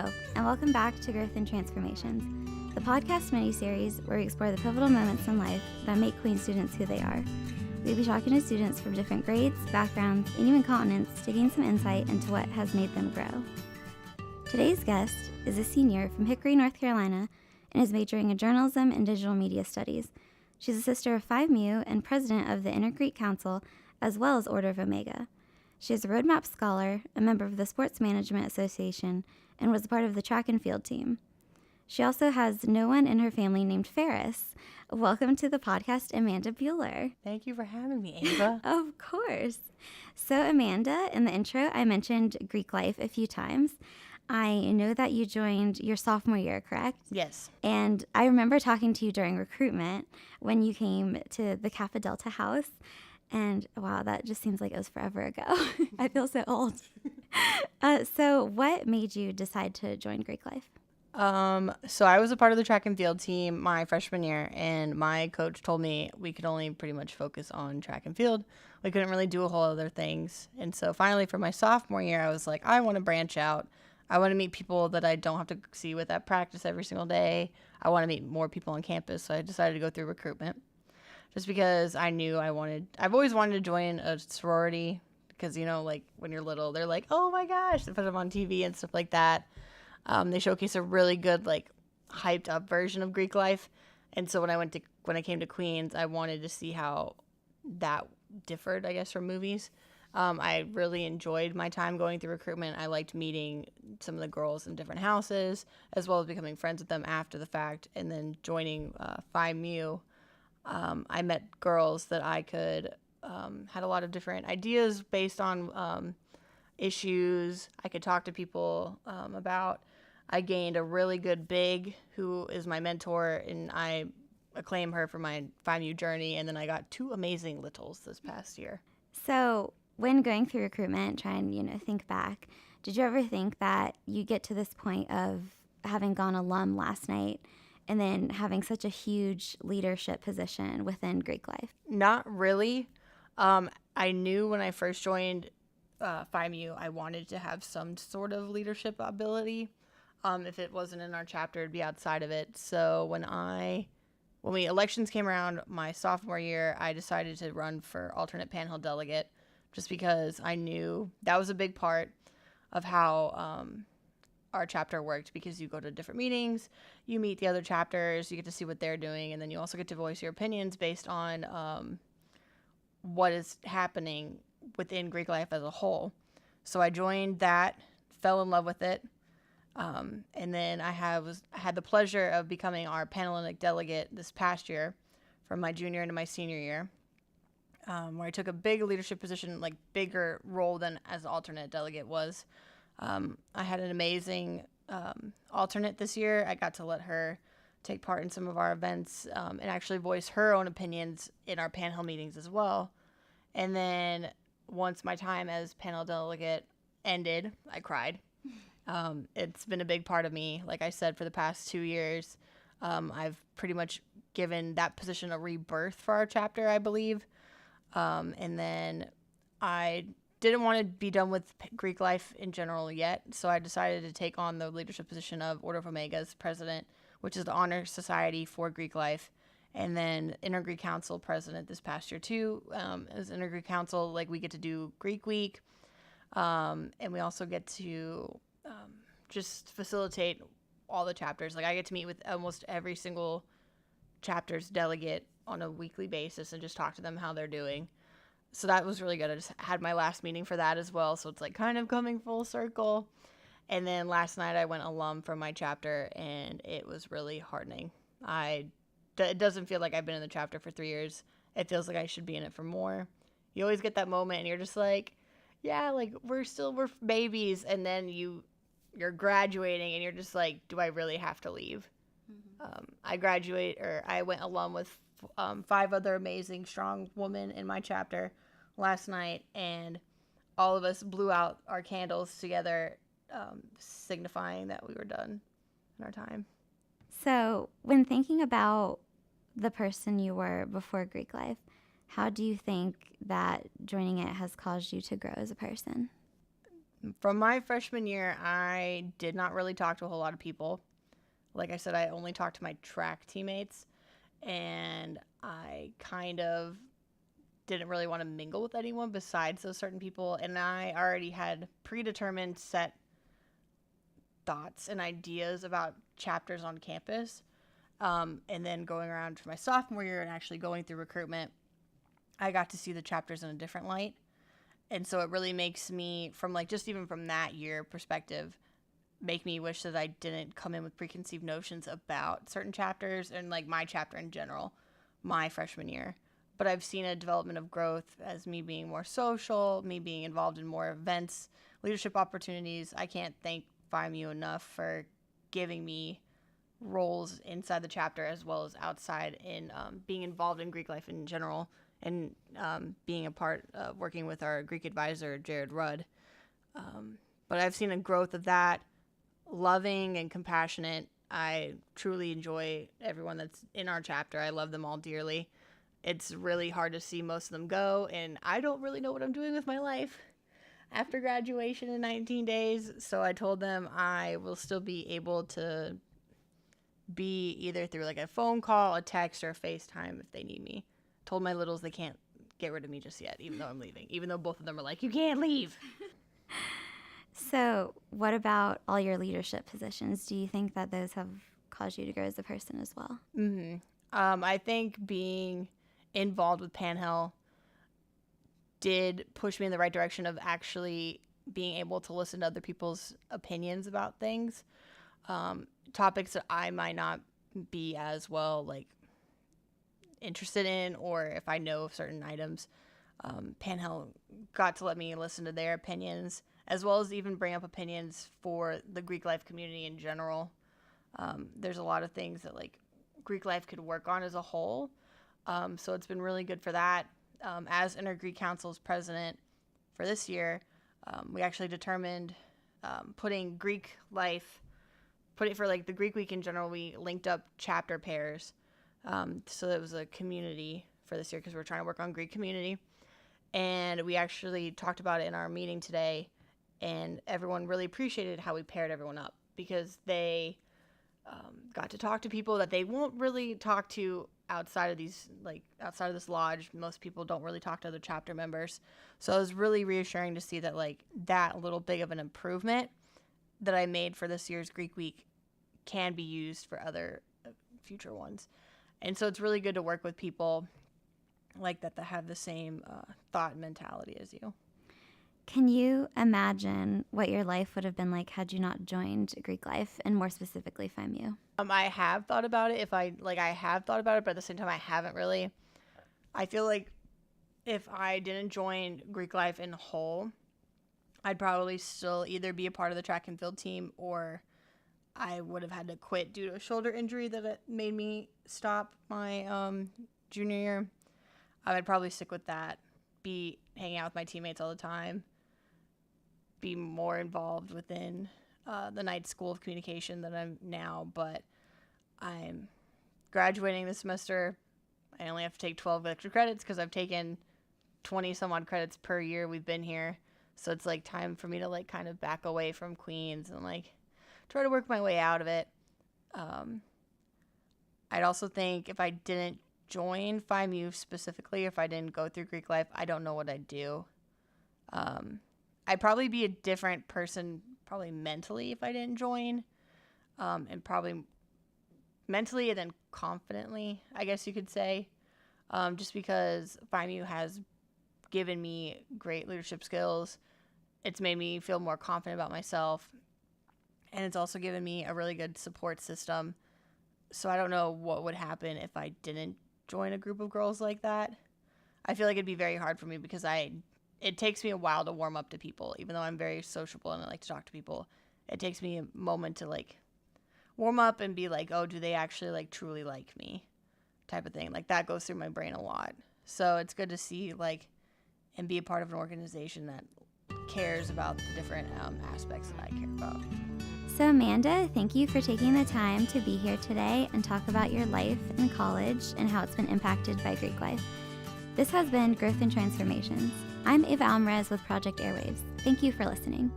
Hello, and welcome back to Growth and Transformations, the podcast mini-series where we explore the pivotal moments in life that make Queen students who they are. We'll be talking to students from different grades, backgrounds, and even continents to gain some insight into what has made them grow. Today's guest is a senior from Hickory, North Carolina, and is majoring in journalism and digital media studies. She's a sister of Phi Mu and president of the Inter-Greek Council, as well as Order of Omega. She is a roadmap scholar, a member of the Sports Management Association, and was a part of the track and field team. She also has no one in her family named Ferris. Welcome to the podcast, Amanda Buehler. Thank you for having me, Ava. Of course. So, Amanda, in the intro, I mentioned Greek life a few times. I know that you joined your sophomore year, correct? Yes. And I remember talking to you during recruitment when you came to the Kappa Delta house. And wow, that just seems like it was forever ago. I feel so old. So what made you decide to join Greek life? So I was a part of the track and field team my freshman year, and my coach told me we could only pretty much focus on track and field. We couldn't really do a whole other things. And so finally for my sophomore year, I was like, I want to branch out. I want to meet people that I don't have to see with at practice every single day. I want to meet more people on campus. So I decided to go through recruitment just because I knew I've always wanted to join a sorority because, you know, like when you're little, they're like, oh my gosh, they put them on TV and stuff like that. They showcase a really good, like, hyped up version of Greek life. And so when I came to Queens, I wanted to see how that differed, I guess, from movies. I really enjoyed my time going through recruitment. I liked meeting some of the girls in different houses, as well as becoming friends with them after the fact. And then joining Phi Mu, I met girls that I could had a lot of different ideas based on issues I could talk to people about. I gained a really good big who is my mentor, and I acclaim her for my Phi Mu journey. And then I got 2 amazing littles this past year. So when going through recruitment, trying, think back, did you ever think that you get to this point of having gone alum last night and then having such a huge leadership position within Greek life? Not really. I knew when I first joined Phi Mu, I wanted to have some sort of leadership ability. If it wasn't in our chapter, it'd be outside of it. So when elections came around my sophomore year, I decided to run for alternate panel delegate just because I knew that was a big part of how our chapter worked, because you go to different meetings, you meet the other chapters, you get to see what they're doing, and then you also get to voice your opinions based on what is happening within Greek life as a whole. So I joined that, fell in love with it, and then I had the pleasure of becoming our panhellenic delegate this past year from my junior into my senior year, where I took a big leadership position, like bigger role than as alternate delegate was. I had an amazing alternate this year. I got to let her take part in some of our events and actually voice her own opinions in our panel meetings as well. And then once my time as panel delegate ended, I cried. It's been a big part of me. Like I said, for the past 2 years, I've pretty much given that position a rebirth for our chapter, I believe. And then I didn't want to be done with Greek life in general yet, so I decided to take on the leadership position of Order of Omega's president, which is the honor society for Greek life, and then Inter-Greek Council president this past year too. As Inter-Greek Council, like, we get to do Greek Week, and we also get to just facilitate all the chapters. Like, I get to meet with almost every single chapter's delegate on a weekly basis and just talk to them how they're doing. So that was really good. I just had my last meeting for that as well. So it's like kind of coming full circle. And then last night I went alum from my chapter, and it was really heartening. It doesn't feel like I've been in the chapter for 3 years. It feels like I should be in it for more. You always get that moment and you're just like, yeah, like we're babies. And then you're graduating and you're just like, do I really have to leave? Mm-hmm. I went alum with 5 other amazing, strong women in my chapter last night, and all of us blew out our candles together, signifying that we were done in our time. So when thinking about the person you were before Greek life, how do you think that joining it has caused you to grow as a person? From my freshman year, I did not really talk to a whole lot of people. Like I said, I only talked to my track teammates, and I kind of didn't really want to mingle with anyone besides those certain people. And I already had predetermined set thoughts and ideas about chapters on campus. And then going around for my sophomore year and actually going through recruitment, I got to see the chapters in a different light. And so it really makes me, from like just even from that year perspective, make me wish that I didn't come in with preconceived notions about certain chapters and like my chapter in general, my freshman year. But I've seen a development of growth as me being more social, me being involved in more events, leadership opportunities. I can't thank FIMU enough for giving me roles inside the chapter as well as outside in being involved in Greek life in general, and being a part of working with our Greek advisor, Jared Rudd. But I've seen a growth of that, loving and compassionate. I truly enjoy everyone that's in our chapter. I love them all dearly. It's really hard to see most of them go, and I don't really know what I'm doing with my life after graduation in 19 days. So I told them I will still be able to be either through like a phone call, a text, or a FaceTime if they need me. Told my littles they can't get rid of me just yet, even though I'm leaving, even though both of them are like, you can't leave. So what about all your leadership positions? Do you think that those have caused you to grow as a person as well? Mm-hmm. I think being involved with Panhell did push me in the right direction of actually being able to listen to other people's opinions about things, topics that I might not be as well like interested in, or if I know of certain items. Panhell got to let me listen to their opinions, as well as even bring up opinions for the Greek life community in general. There's a lot of things that like Greek life could work on as a whole. So it's been really good for that. As Inter-Greek Council's president for this year, we actually determined putting Greek life, for like the Greek week in general, we linked up chapter pairs. So it was a community for this year because we're trying to work on Greek community. And we actually talked about it in our meeting today, and everyone really appreciated how we paired everyone up because they got to talk to people that they won't really talk to outside of this lodge. Most people don't really talk to other chapter members. So it was really reassuring to see that like that little big of an improvement that I made for this year's Greek week can be used for other future ones. And so it's really good to work with people like that have the same thought and mentality as you. Can you imagine what your life would have been like had you not joined Greek life, and more specifically FIMU? I have thought about it. I have thought about it, but at the same time, I haven't really. I feel like if I didn't join Greek life in whole, I'd probably still either be a part of the track and field team, or I would have had to quit due to a shoulder injury that it made me stop my junior year. I would probably stick with that, be hanging out with my teammates all the time, be more involved within the night school of communication than I'm now. But I'm graduating this semester. I only have to take 12 extra credits because I've taken 20 some odd credits per year we've been here. So it's like time for me to like kind of back away from Queens and like try to work my way out of it. I'd also think if I didn't join FIMU specifically, if I didn't go through Greek life, I don't know what I'd do. I'd probably be a different person, probably mentally, if I didn't join, and probably mentally and then confidently, I guess you could say, just because FIMU has given me great leadership skills. It's made me feel more confident about myself, and it's also given me a really good support system. So I don't know what would happen if I didn't join a group of girls like that. I feel like it'd be very hard for me because it takes me a while to warm up to people. Even though I'm very sociable and I like to talk to people, it takes me a moment to like warm up and be like, oh, do they actually like truly like me, type of thing. Like that goes through my brain a lot. So it's good to see like and be a part of an organization that cares about the different aspects that I care about. So Amanda, thank you for taking the time to be here today and talk about your life in college and how it's been impacted by Greek life. This has been Growth and Transformations. I'm Ava Alvarez with Project Airwaves. Thank you for listening.